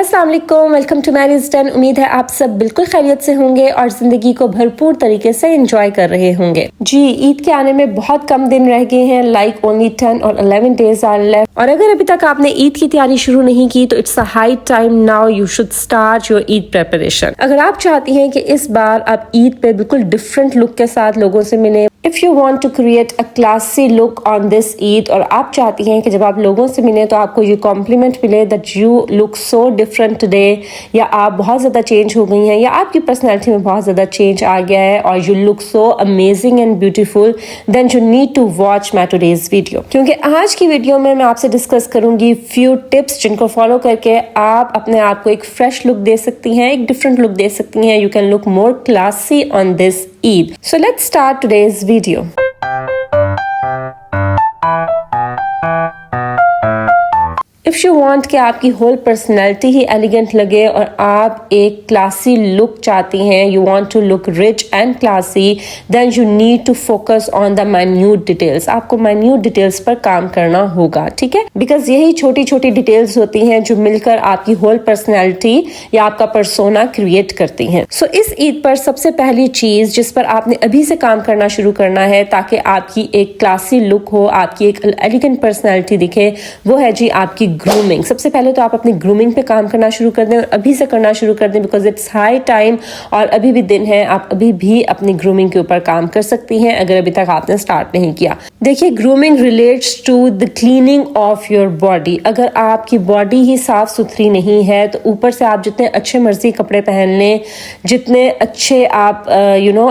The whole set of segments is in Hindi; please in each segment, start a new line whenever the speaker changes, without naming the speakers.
अस्सलाम वालेकुम, वेलकम टू मैरिज डन। उम्मीद है आप सब बिल्कुल खैरियत से होंगे और जिंदगी को भरपूर तरीके से एंजॉय कर रहे होंगे। जी, ईद के आने में बहुत कम दिन रह गए हैं, लाइक ओनली 10 और 11 डेज आर लेफ्ट। और अगर अभी तक आपने ईद की तैयारी शुरू नहीं की तो it's a high time now you should start your Eid preparation. अगर आप चाहती हैं कि इस बार आप ईद पे बिल्कुल डिफरेंट लुक के साथ लोगों से मिले, if you want to create a classy look on this Eid, और आप चाहती हैं कि जब आप लोगों से मिले तो आपको ये कॉम्प्लीमेंट मिले that you look so different today, या आप बहुत ज़्यादा चेंज हो गई हैं, या आपकी पर्सनैलिटी में बहुत ज़्यादा चेंज आ गया है और you look so amazing and beautiful, then you need to watch my today's video. क्योंकि आज की वीडियो में मैं आपसे डिस्कस करूंगी फ्यू टिप्स जिनको फॉलो करके आप अपने आप को एक फ्रेश लुक दे सकती हैं, एक डिफरेंट लुक दे सकती हैं। You can look more classy on this Eid. So let's start today's video. If you want कि आपकी होल पर्सनैलिटी ही एलिगेंट लगे और आप एक क्लासी लुक चाहती हैं, you want to look rich and classy, then you need to focus on the minute details. आपको माइन्यूट डिटेल्स पर काम करना होगा, ठीक है, बिकॉज यही छोटी छोटी डिटेल्स होती हैं जो मिलकर आपकी होल पर्सनैलिटी या आपका पर्सोना क्रिएट करती हैं। सो इस ईद पर सबसे पहली चीज जिस पर आपने अभी से काम करना शुरू करना है ताकि आपकी एक क्लासी लुक हो, आपकी एक एलिगेंट पर्सनैलिटी दिखे, वो है जी आपकी ग्रूमिंग। सबसे पहले तो आप अपनी ग्रूमिंग पे काम करना शुरू कर दें और अभी से करना शुरू कर दें, बिकॉज इट्स हाई टाइम और अभी भी दिन है। आप अभी भी अपनी ग्रूमिंग के ऊपर काम कर सकती हैं अगर अभी तक आपने स्टार्ट नहीं किया। देखिए, grooming relates to the cleaning of your body. अगर आपकी बॉडी ही साफ सुथरी नहीं है तो ऊपर से आप जितने अच्छे मर्जी कपड़े पहन लें, जितने अच्छे आप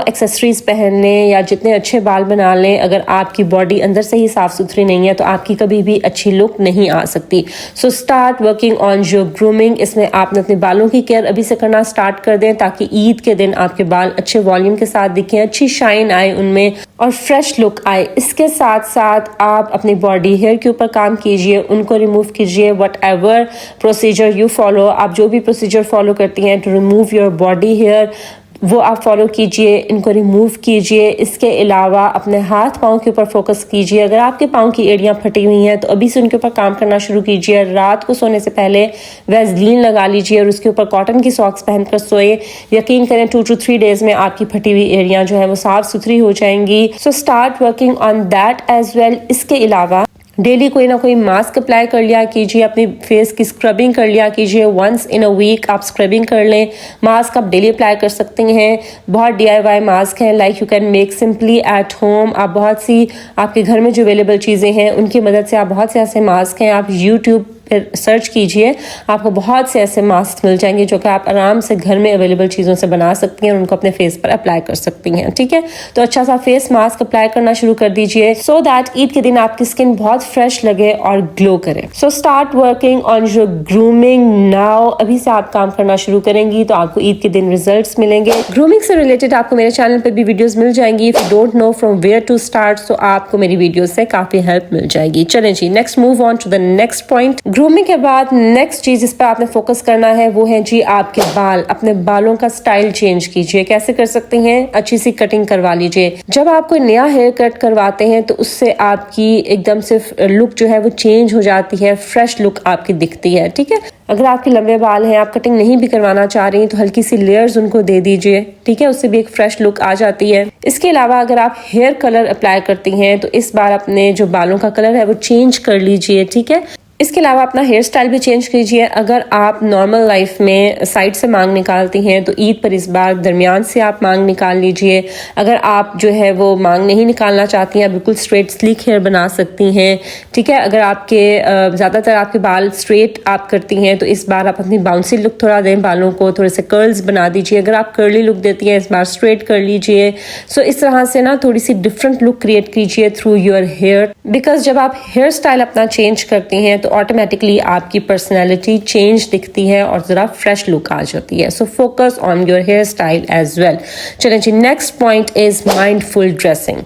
एक्सेसरीज पहन लें या जितने अच्छे बाल बना लें, अगर आपकी बॉडी अंदर से ही साफ सुथरी नहीं है तो आपकी कभी भी अच्छी लुक नहीं आ सकती। सो start working on your grooming. इसमें आपने अपने बालों की केयर अभी से करना स्टार्ट कर दें ताकि ईद के दिन आपके बाल अच्छे वॉल्यूम के साथ दिखें, अच्छी शाइन आए उनमें और फ्रेश लुक आए। इसके साथ साथ आप अपनी बॉडी हेयर के ऊपर काम कीजिए, उनको रिमूव कीजिए। Whatever procedure you follow, आप जो भी प्रोसीजर फॉलो करती हैं to remove your body hair, वो आप फॉलो कीजिए, इनको रिमूव कीजिए। इसके अलावा अपने हाथ पाँव के ऊपर फोकस कीजिए। अगर आपके पाँव की एड़ियाँ फटी हुई हैं तो अभी से उनके ऊपर काम करना शुरू कीजिए। रात को सोने से पहले वैसलीन लगा लीजिए और उसके ऊपर कॉटन की सॉक्स पहनकर सोए। यकीन करें 2 to 3 डेज में आपकी फटी हुई एड़ियाँ जो है वो साफ सुथरी हो जाएंगी। So start working on that as well. इसके अलावा डेली कोई ना कोई मास्क अप्लाई कर लिया कीजिए, अपनी फेस की स्क्रबिंग कर लिया कीजिए। वंस इन अ वीक आप स्क्रबिंग कर लें। मास्क आप डेली अप्लाई कर सकते हैं। बहुत DIY मास्क हैं, like you can make simply at home. आप बहुत सी आपके घर में जो अवेलेबल चीज़ें हैं उनकी मदद से आप बहुत से ऐसे मास्क हैं, आप यूट्यूब सर्च कीजिए, आपको बहुत से ऐसे मास्क मिल जाएंगे जो कि आप आराम से घर में अवेलेबल चीज़ों से बना सकती हैं और उनको अपने फेस पर अप्लाई कर सकती हैं, ठीक है। तो अच्छा सा फेस मास्क अप्लाई करना शुरू कर दीजिए सो दैट ईद के दिन आपकी स्किन बहुत फ्रेश लगे और ग्लो करे। सो start working on your grooming now. अभी से आप काम करना शुरू करेंगी तो आपको ईद के दिन रिजल्ट्स मिलेंगे। ग्रूमिंग से रिलेटेड आपको मेरे चैनल पर भी वीडियोज मिल जाएंगी। If you don't know from where to start, तो आपको मेरी वीडियो से काफी हेल्प मिल जाएगी। चलें जी, next move on to the next point. Grooming के बाद नेक्स्ट चीज इस पर आपने फोकस करना है वो है जी आपके बाल। अपने बालों का स्टाइल चेंज कीजिए। कैसे कर सकते हैं? अच्छी सी कटिंग करवा लीजिए। जब आप कोई नया हेयर कट करवाते हैं तो उससे आपकी एकदम से लुक जो है वो चेंज हो जाती है, फ्रेश लुक आपकी दिखती है, ठीक है। अगर आपके लंबे बाल हैं, आप कटिंग नहीं भी करवाना चाह रही हैं तो हल्की सी लेयर्स उनको दे दीजिए, ठीक है, उससे भी एक फ्रेश लुक आ जाती है। इसके अलावा अगर आप हेयर कलर अप्लाई करती हैं तो इस बार अपने जो बालों का कलर है वो चेंज कर लीजिए, ठीक है। इसके अलावा अपना हेयर स्टाइल भी चेंज कीजिए। अगर आप नॉर्मल लाइफ में साइड से मांग निकालती हैं तो ईद पर इस बार दरमियान से आप मांग निकाल लीजिए। अगर आप जो है वो मांग नहीं निकालना चाहती हैं, बिल्कुल स्ट्रेट स्लीक हेयर बना सकती हैं, ठीक है। अगर आपके ज़्यादातर आपके बाल स्ट्रेट आप करती हैं तो इस बार आप अपनी बाउंसी लुक थोड़ा दें, बालों को थोड़े से कर्ल्स बना दीजिए। अगर आप कर्ली लुक देती हैं इस बार स्ट्रेट कर लीजिए। सो इस तरह से ना थोड़ी सी डिफरेंट लुक क्रिएट कीजिए थ्रू योर हेयर, बिकॉज जब आप हेयर स्टाइल अपना चेंज करती हैं तो ऑटोमेटिकली आपकी पर्सनैलिटी चेंज दिखती है और जरा फ्रेश लुक आ जाती है। So focus on your hair style as well. चलें जी, next point is mindful dressing.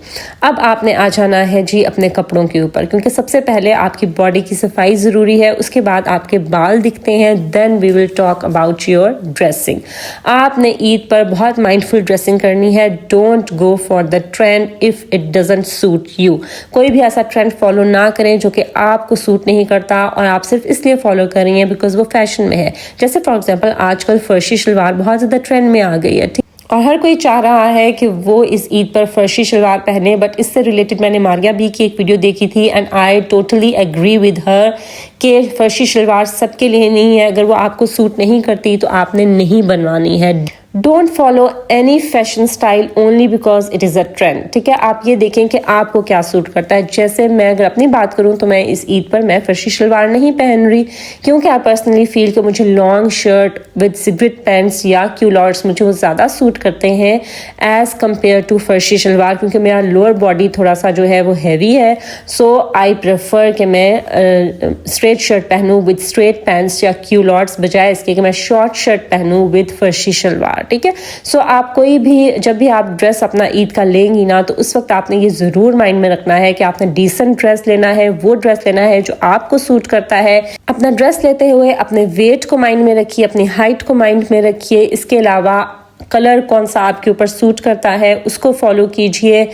अब आपने आ जाना है जी अपने कपड़ों के ऊपर, क्योंकि सबसे पहले आपकी बॉडी की सफाई जरूरी है, उसके बाद आपके बाल दिखते हैं, then we will talk about your dressing. आपने ईद पर बहुत माइंडफुल ड्रेसिंग करनी है। Don't go for the trend if it doesn't suit you. कोई भी ऐसा ट्रेंड फॉलो ना करें जो कि आपको सूट नहीं करता, पता और आप सिर्फ इसलिए फॉलो कर रही हैं बिकॉज वो फैशन में है। जैसे फॉर एग्जांपल आजकल फर्शी शलवार बहुत ज़्यादा ट्रेंड में आ गई है, ठीक, और हर कोई चाह रहा है कि वो इस ईद पर फर्शी शलवार पहने। बट इससे रिलेटेड मैंने मारिया बी की एक वीडियो देखी थी and I totally agree with her कि फर्शी शलवार सबके लिए नहीं है। अगर वो आपको सूट नहीं करती तो आपने नहीं बनवानी है। Don't follow any fashion style only because it is a trend, ठीक है। आप ये देखें कि आपको क्या सूट करता है। जैसे मैं अगर अपनी बात करूं तो मैं इस ईद पर मैं फर्शी शलवार नहीं पहन रही क्योंकि आई पर्सनली फील कि मुझे long shirt with cigarette pants या क्यूलॉट्स मुझे वो ज़्यादा सूट करते हैं एज़ कम्पेयर टू फर्शी शलवार, क्योंकि मेरा लोअर बॉडी थोड़ा सा जो है वो हैवी है। सो आई प्रेफर कि मैं स्ट्रेट शर्ट पहनूँ विद स्ट्रेट पैंट्स या क्यूलॉट्स बजाय इसके कि मैं शॉर्ट शर्ट पहनूँ विद फर्शी शलवार, ठीक है। सो आप कोई भी जब भी आप ड्रेस अपना ईद का लेंगी ना तो उस वक्त आपने ये ज़रूर माइंड में रखना है कि आपने डिसेंट ड्रेस लेना है, वो ड्रेस लेना है जो आपको सूट करता है। अपना ड्रेस लेते हुए अपने वेट को माइंड में रखिए, अपनी हाइट को माइंड में रखिए। इसके अलावा कलर कौन सा आपके ऊपर सूट करता है उसको फॉलो कीजिए।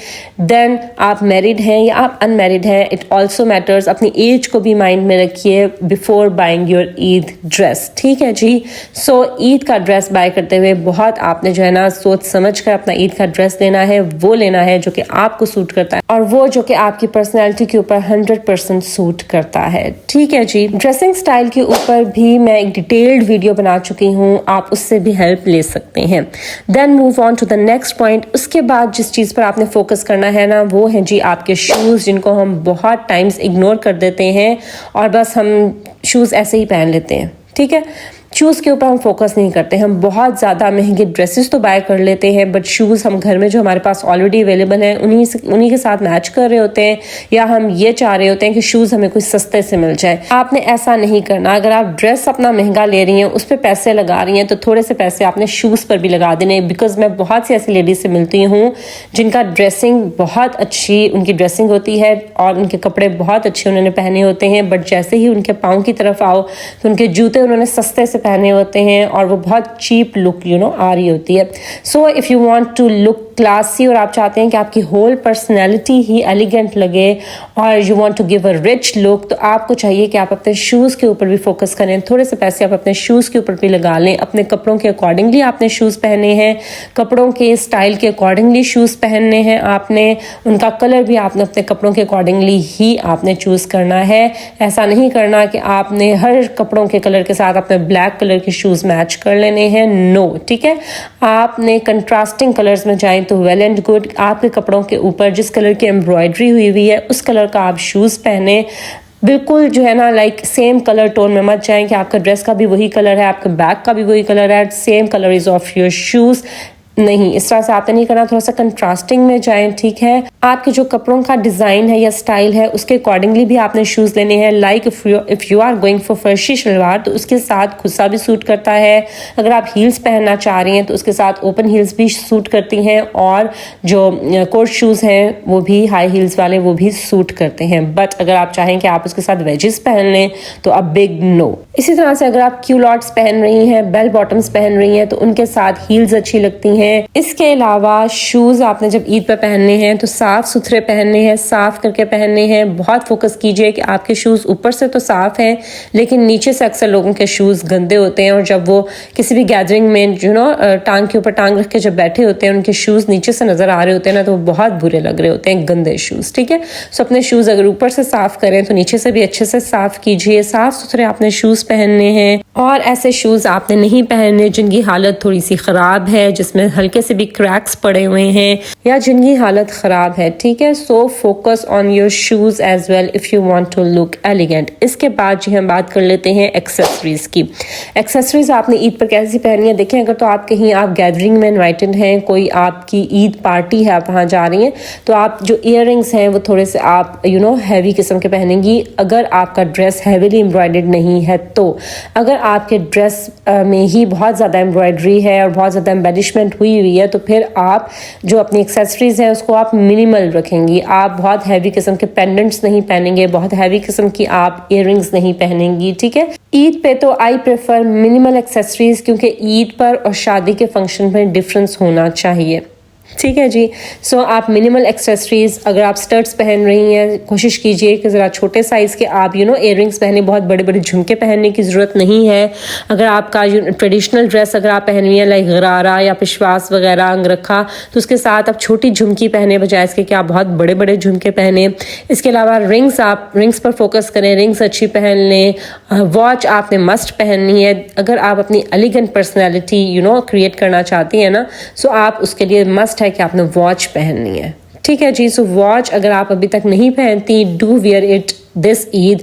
देन आप मैरिड हैं या आप अनमैरिड हैं, इट ऑल्सो मैटर्स। अपनी एज को भी माइंड में रखिए before buying your Eid dress, ठीक है जी। सो ईद का ड्रेस बाय करते हुए बहुत आपने जो है ना सोच समझ कर अपना ईद का ड्रेस लेना है, वो लेना है जो कि आपको सूट करता है और वो जो कि आपकी पर्सनैलिटी के ऊपर 100% सूट करता है, ठीक है जी। ड्रेसिंग स्टाइल के ऊपर भी मैं एक डिटेल्ड वीडियो बना चुकी हूँ, आप उससे भी हेल्प ले सकते हैं। Then move on to the next point. उसके बाद जिस चीज़ पर आपने फोकस करना है ना वो है जी आपके शूज़, जिनको हम बहुत टाइम्स इग्नोर कर देते हैं और बस हम शूज़ ऐसे ही पहन लेते हैं, ठीक है। शूज़ के ऊपर हम फोकस नहीं करते। हम बहुत ज़्यादा महंगे ड्रेसेस तो बाय कर लेते हैं बट शूज़ हम घर में जो हमारे पास ऑलरेडी अवेलेबल हैं उन्हीं के साथ मैच कर रहे होते हैं, या हम ये चाह रहे होते हैं कि शूज़ हमें कोई सस्ते से मिल जाए। आपने ऐसा नहीं करना। अगर आप ड्रेस अपना महंगा ले रही हैं, उस पर पैसे लगा रही हैं, तो थोड़े से पैसे आपने शूज़ पर भी लगा देने। बिकॉज मैं बहुत सी ऐसी लेडीज से मिलती हूँ जिनका ड्रेसिंग बहुत अच्छी उनकी ड्रेसिंग होती है और उनके कपड़े बहुत अच्छे उन्होंने पहने होते हैं, बट जैसे ही उनके पाँव की तरफ आओ तो उनके जूते उन्होंने सस्ते से पहने होते हैं और वो बहुत चीप लुक आ रही होती है। So if you want to look classy और आप चाहते हैं कि आपकी होल पर्सनैलिटी ही एलिगेंट लगे और you want to give a rich look, तो आपको चाहिए कि आप अपने शूज़ के ऊपर भी फोकस करें। थोड़े से पैसे आप अपने शूज़ के ऊपर भी लगा लें। अपने कपड़ों के अकॉर्डिंगली आपने शूज़ पहने हैं, कपड़ों के स्टाइल के अकॉर्डिंगली शूज़ पहनने हैं आपने, उनका कलर भी आपने अपने कपड़ों के अकॉर्डिंगली ही आपने चूज़ करना है। ऐसा नहीं करना कि आपने हर कपड़ों के कलर के साथ अपने ब्लैक कलर के शूज़ मैच कर लेने हैं, नो, ठीक है। आपने कंट्रास्टिंग कलर्स में जाएं तो वेल एंड गुड। आपके कपड़ों के ऊपर जिस कलर की एम्ब्रॉयडरी हुई हुई है उस कलर का आप शूज़ पहने। बिल्कुल जो है ना लाइक सेम कलर टोन में मत जाएं कि आपका ड्रेस का भी वही कलर है, आपके बैग का भी वही कलर है, same colour is of your shoes. नहीं, इस तरह से आपने नहीं करना। थोड़ा सा कंट्रास्टिंग में जाएं, ठीक है। आपके जो कपड़ों का डिज़ाइन है या स्टाइल है उसके अकॉर्डिंगली भी आपने शूज़ लेने हैं। Like if you are going for farshi shalwar तो उसके साथ खुस्सा भी सूट करता है। अगर आप हील्स पहनना चाह रही हैं तो उसके साथ ओपन हील्स भी सूट करती हैं और जो कोट शूज़ हैं वो भी हाई हील्स वाले वो भी सूट करते हैं। बट अगर आप चाहें कि आप उसके साथ वेजेस पहन लें तो अब बिग नो। इसी तरह से अगर आप क्यूलॉट्स पहन रही हैं, बेल बॉटम्स पहन रही हैं तो उनके साथ हील्स अच्छी लगती हैं। इसके अलावा शूज़ आपने जब ईद पर पहनने हैं तो साफ़ सुथरे पहनने हैं, साफ़ करके पहनने हैं। बहुत फोकस कीजिए कि आपके शूज़ ऊपर से तो साफ़ हैं लेकिन नीचे से अक्सर लोगों के शूज़ गंदे होते हैं और जब वो किसी भी गैदरिंग में टांग के ऊपर टांग रख के जब बैठे होते हैं उनके शूज़ नीचे से नज़र आ रहे होते हैं ना तो वो बहुत बुरे लग रहे होते हैं, गंदे शूज़, ठीक है। सो अपने शूज़ अगर ऊपर से साफ़ करें तो नीचे से भी अच्छे से साफ़ कीजिए। साफ़ सुथरे आपने शूज़ पहनने हैं और ऐसे शूज़ आपने नहीं पहनने जिनकी हालत थोड़ी सी ख़राब है, जिसमें हल्के से भी क्रैक्स पड़े हुए हैं या जिनकी हालत ख़राब है, ठीक है। So focus on your shoes as well if you want to look elegant. इसके बाद जी हम बात कर लेते हैं एक्सेसरीज़ की। एक्सेसरीज़ आपने ईद पर कैसी पहनी है? देखें, अगर तो आप कहीं आप गैदरिंग में इन्वाइटेड हैं, कोई आपकी ईद पार्टी है, आप वहाँ जा रही हैं तो आप जो ईयररिंग्स हैं वो थोड़े से आप हैवी किस्म के पहनेंगी अगर आपका ड्रेस हैवीली एम्ब्रॉयडर्ड नहीं है तो। अगर आपके ड्रेस में ही बहुत ज़्यादा एम्ब्रॉयडरी है और बहुत ज़्यादा एम्बेलिशमेंट हुई हुई है तो फिर आप जो अपनी एक्सेसरीज हैं उसको आप मिनिमल रखेंगी। आप बहुत हैवी किस्म के पेंडेंट्स नहीं पहनेंगे, बहुत हैवी किस्म की आप ईयररिंग्स नहीं पहनेंगी, ठीक है। ईद पे तो आई प्रेफर मिनिमल एक्सेसरीज क्योंकि ईद पर और शादी के फंक्शन में डिफरेंस होना चाहिए, ठीक है जी। सो आप मिनिमल एक्सेसरीज, अगर आप स्टड्स पहन रही हैं, कोशिश कीजिए कि ज़रा छोटे साइज़ के आप इयररिंग्स पहने, बहुत बड़े बड़े झुमके पहनने की ज़रूरत नहीं है। अगर आपका ट्रेडिशनल ड्रेस अगर आप पहन रही हैं लाइक गरारा या पिशवास वगैरह अंगरखा, तो उसके साथ आप छोटी झुमकी पहने बजाय इसके कि आप बहुत बड़े बड़े झुमके पहने। इसके अलावा रिंग्स, आप रिंग्स पर फोकस करें, रिंग्स अच्छी पहन लें। वॉच आपने मस्ट पहननी है। अगर आप अपनी एलिगेंट पर्सनैलिटी क्रिएट करना चाहती हैं ना, सो आप उसके लिए मस्ट है कि आपने वॉच पहननी है। ठीक है जी। सो वॉच अगर आप अभी तक नहीं पहनती, do wear it this Eid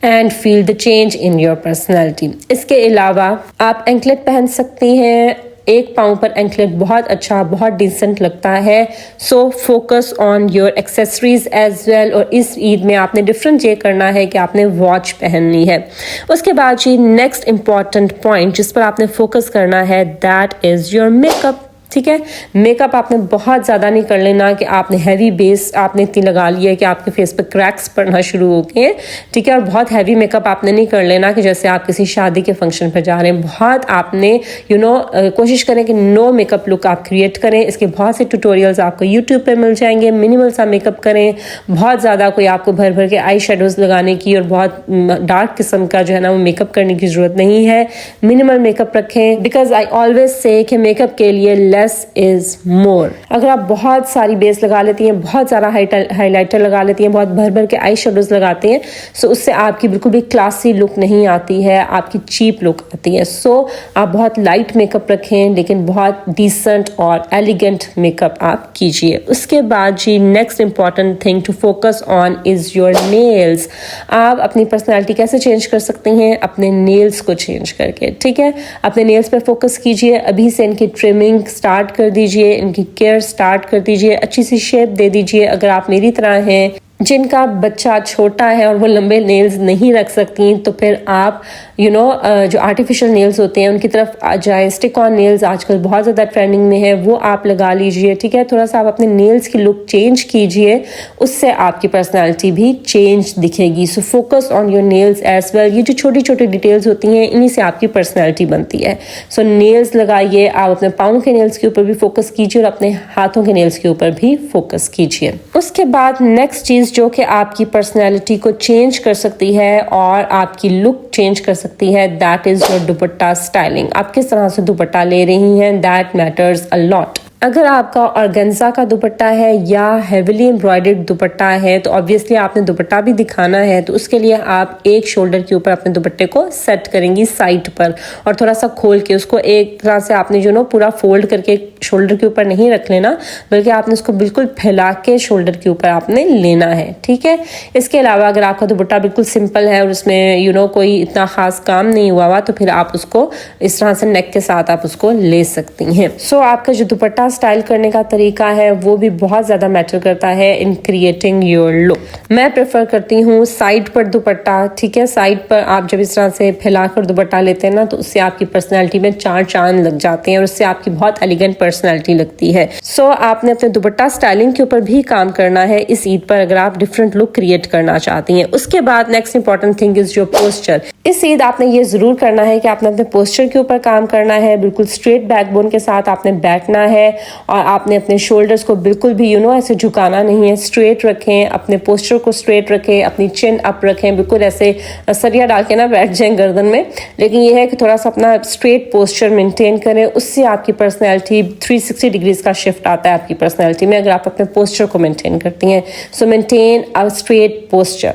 and feel the change in your personality. इसके अलावा आप एंकलेट पहन सकती हैं। एक पाँव पर एंकलेट बहुत अच्छा, बहुत डिसेंट लगता है। So focus on your accessories as well. और इस ईद में आपने डिफरेंट ये करना है कि आपने वॉच पहननी है। उसके बाद जी नेक्स्ट इंपॉर्टेंट पॉइंट जिस पर आपने फोकस करना है, दैट इज़ योर मेकअप। ठीक है, मेकअप आपने बहुत ज़्यादा नहीं कर लेना कि आपने हैवी बेस आपने इतनी लगा लिया है कि आपके फेस पे क्रैक्स पड़ना शुरू हो गए। ठीक है, और बहुत हैवी मेकअप आपने नहीं कर लेना कि जैसे आप किसी शादी के फंक्शन पर जा रहे हैं। बहुत आपने कोशिश करें कि नो मेकअप लुक आप क्रिएट करें। इसके बहुत से ट्यूटोरियल्स आपको यूट्यूब पे मिल जाएंगे। मिनिमल सा मेकअप करें, बहुत ज़्यादा कोई आपको भर भर के आई शेडोज लगाने की और बहुत डार्क किस्म का जो है ना वो मेकअप करने की ज़रूरत नहीं है। मिनिमल मेकअप रखें, बिकॉज आई ऑलवेज से कि मेकअप के लिए लेस इज मोर। अगर आप बहुत सारी बेस लगा लेती हैं, बहुत ज़्यादा हाइलाइटर लगा लेती हैं, बहुत भर भर के आई शेडोज लगाते हैं, सो उससे आपकी बिल्कुल भी क्लासी लुक नहीं आती है, आपकी चीप लुक आती है। सो आप बहुत लाइट मेकअप रखें, लेकिन बहुत डिसेंट और एलिगेंट मेकअप आप कीजिए। उसके बाद जी next important thing to focus on is your nails. आप अपनी पर्सनैलिटी कैसे चेंज कर सकती हैं? अपने नेल्स को चेंज करके। ठीक है, अपने नेल्स पे फोकस कीजिए। अभी से इनकी ट्रिमिंग स्टार्ट कर दीजिए, इनकी केयर स्टार्ट कर दीजिए, अच्छी सी शेप दे दीजिए। अगर आप मेरी तरह हैं जिनका बच्चा छोटा है और वो लंबे नेल्स नहीं रख सकती, तो फिर आप जो आर्टिफिशियल नेल्स होते हैं उनकी तरफ आ जाए। स्टिक ऑन नेल्स आजकल बहुत ज़्यादा ट्रेंडिंग में है, वो आप लगा लीजिए। ठीक है, थोड़ा सा आप अपने नेल्स की लुक चेंज कीजिए, उससे आपकी पर्सनालिटी भी चेंज दिखेगी। So focus on your nails as well. ये जो छोटी छोटी डिटेल्स होती हैं इन्हीं से आपकी पर्सनैलिटी बनती है। सो नेल्स लगाइए, आप अपने पाँव के नेल्स के ऊपर भी फोकस कीजिए और अपने हाथों के नेल्स के ऊपर भी फोकस कीजिए। उसके बाद नेक्स्ट चीज़ जो कि आपकी पर्सनैलिटी को चेंज कर सकती है और आपकी लुक चेंज कर सकती है, that is your dupatta styling. आप किस तरह से दुपट्टा ले रही हैं, दैट मैटर्स अ लॉट। अगर आपका ऑर्गेन्जा का दुपट्टा है या हेविली एम्ब्रॉयडर्ड दुपट्टा है, तो ऑब्वियसली आपने दुपट्टा भी दिखाना है, तो उसके लिए आप एक शोल्डर के ऊपर अपने दुपट्टे को सेट करेंगी साइड पर, और थोड़ा सा खोल के उसको एक तरह से आपने पूरा फोल्ड करके शोल्डर के ऊपर नहीं रख लेना, बल्कि आपने उसको बिल्कुल फैला के शोल्डर के ऊपर आपने लेना है। ठीक है, इसके अलावा अगर आपका दुपट्टा बिल्कुल सिंपल है और उसमें कोई इतना खास काम नहीं हुआ हुआ, तो फिर आप उसको इस तरह से नेक के साथ आप उसको ले सकती हैं। सो आपका जो दुपट्टा स्टाइल करने का तरीका है वो भी बहुत ज़्यादा मैटर करता है इन क्रिएटिंग योर लुक। मैं प्रेफर करती हूँ साइड पर दुपट्टा। ठीक है, साइड पर आप जब इस तरह से फैलाकर दुपट्टा लेते हैं ना, तो उससे आपकी पर्सनैलिटी में चार चांद लग जाते हैं और उससे आपकी बहुत एलिगेंट पर्सनैलिटी लगती है। सो आपने अपने दुपट्टा स्टाइलिंग के ऊपर भी काम करना है इस ईद पर, अगर आप डिफरेंट लुक क्रिएट करना चाहती हैं। उसके बाद next important thing is your posture. इस ईद आपने ये जरूर करना है कि आपने अपने पोस्चर के ऊपर काम करना है। बिल्कुल स्ट्रेट बैकबोन के साथ आपने बैठना है और आपने अपने शोल्डर्स को बिल्कुल भी ऐसे झुकाना नहीं है, स्ट्रेट रखें, अपने पोस्चर को स्ट्रेट रखें, अपनी चिन अप रखें, बिल्कुल ऐसे सरिया डाल के ना बैठ जाएं गर्दन में। लेकिन ये है कि थोड़ा सा अपना स्ट्रेट पोस्चर मेंटेन करें, उससे आपकी पर्सनैलिटी 360 डिग्रीज का शिफ्ट आता है आपकी पर्सनैलिटी में, अगर आप अपने पोस्चर को मेंटेन करती हैं। सो maintain a straight posture.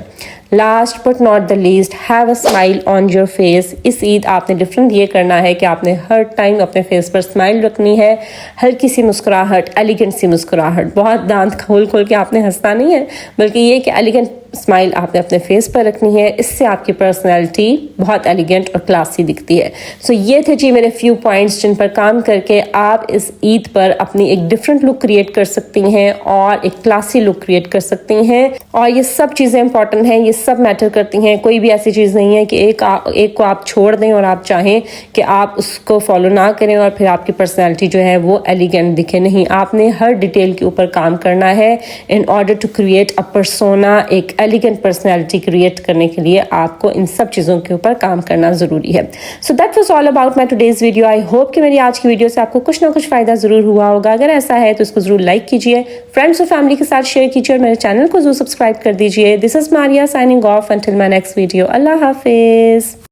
Last but not the least, have a smile on your face. इस ईद आपने डिफरेंट ये करना है कि आपने हर टाइम अपने फेस पर स्माइल रखनी है, हल्की सी मुस्कुराहट, एलिगेंट सी मुस्कुराहट। बहुत दांत खोल खोल के आपने हंसना नहीं है, बल्कि ये कि एलिगेंट स्माइल आपने अपने फेस पर रखनी है, इससे आपकी पर्सनैलिटी बहुत एलिगेंट और क्लासी दिखती है। सो ये थे जी मेरे फ्यू पॉइंट्स जिन पर काम करके आप इस ईद पर अपनी एक डिफरेंट लुक क्रिएट कर सकती हैं और एक क्लासी लुक क्रिएट कर सकती हैं। और ये सब चीज़ें इंपॉर्टेंट हैं, ये सब मैटर करती हैं। कोई भी ऐसी चीज़ नहीं है कि एक को आप छोड़ दें और आप चाहें कि आप उसको फॉलो ना करें और फिर आपकी पर्सनैलिटी जो है वो एलिगेंट दिखे। नहीं, आपने हर डिटेल के ऊपर काम करना है in order to create a persona. एक एलिगेंट पर्सनैलिटी क्रिएट करने के लिए आपको इन सब चीज़ों के ऊपर काम करना ज़रूरी है। So that was all about my today's video. I hope कि मेरी आज की वीडियो से आपको कुछ ना कुछ फ़ायदा ज़रूर हुआ होगा। अगर ऐसा है तो इसको ज़रूर लाइक कीजिए, फ्रेंड्स और फैमिली के साथ शेयर कीजिए और मेरे चैनल को ज़रूर सब्सक्राइब कर दीजिए। This is Maria signing off until my next video. अल्लाह हाफिज़।